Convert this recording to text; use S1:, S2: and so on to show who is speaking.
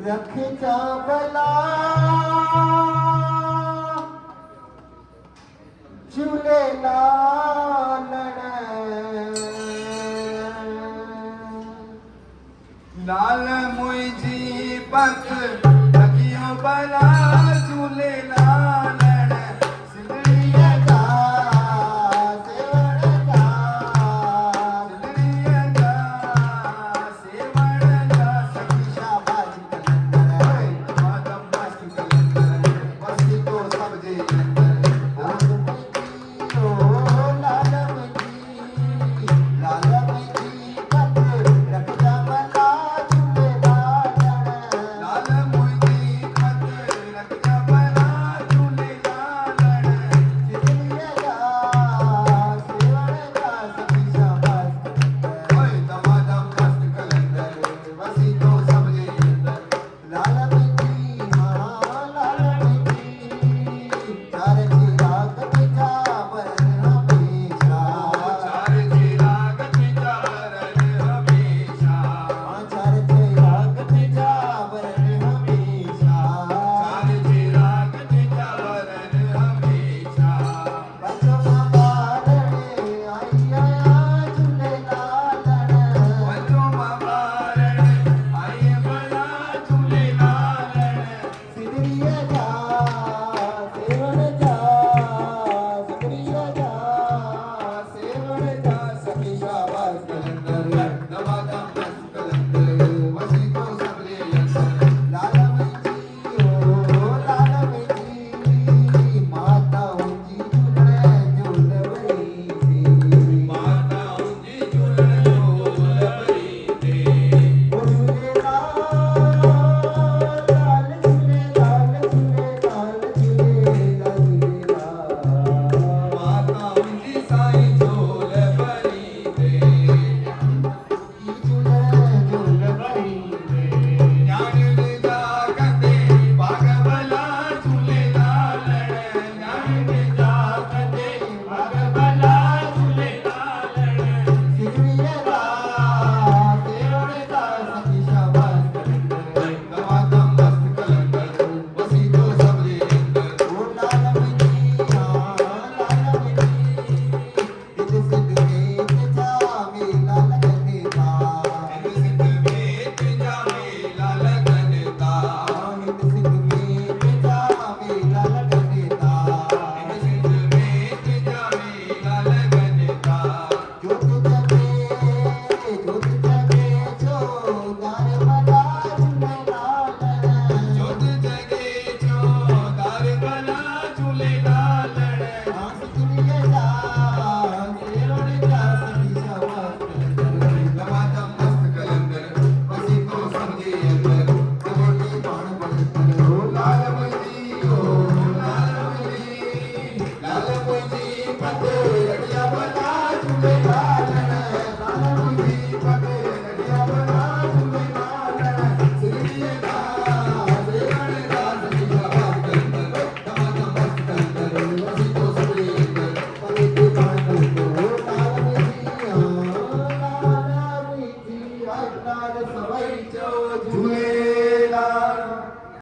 S1: रख जा भला झूलेलाल
S2: लाल मुंहिंजी पत लॻियो भला झूलेलाल
S1: सिंधड़ीअ जा सेवण जा
S2: सिंधड़ीअ जा सेवण जा
S1: सखी शाबाश कलंदर
S2: माधव मस्त कलंदर
S1: वसी तो सब जे अंदर लाल जी पत रख जा भला
S2: लाल मुंहिंजी पत लॻियो भला झूलेलाल
S1: सिंधड़ीअ जा सेवण जा सखी शाबाश कलंदर
S2: ओए दमादम मस्त कलंदर
S1: वसी तो सब जे अंदर लाल जी लाल जी चार चिराग बिजा बरन हमेशा
S2: चार चिराग पिचारन हमेशा
S1: चार चिराग बिजा बरन हमेशा
S2: चार चिराग पिचारन हमेशा
S1: बचो बारणे आई आया झूलेलाल
S2: वञो मां ॿारनि आई भला झूलेलाल
S1: सिंधड़ीअ जा सेवण जा सिंधड़ीअ जा सेवण जा सखी शाबाश कलंदर
S2: दमादम मस्त कलंदर वसी तो सबले अंदर
S1: लाल जी ओ लाल जी माता जी झूले झूलवई सी
S2: माता जी झूलण झूलवई ते माता जी साईं झोल भरी ते ஞானி जा कंदे बाग भला झूलेलाल ஞानி जा कंदे बाग भला झूलेलाल दमादम मस्त कलंदर वसी तो सबले अंदर हिंद सिंध में तुंहिंजा मेला लॻनि था हिंद सिंध में तुंहिंजा मेला लॻनि था जोत जगे छो दार भला झूलेलाल दमादम मस्त कलंदर वसी तो समझे अंदर लाल मुंहिंजी ओ लाल मुंहिंजी पत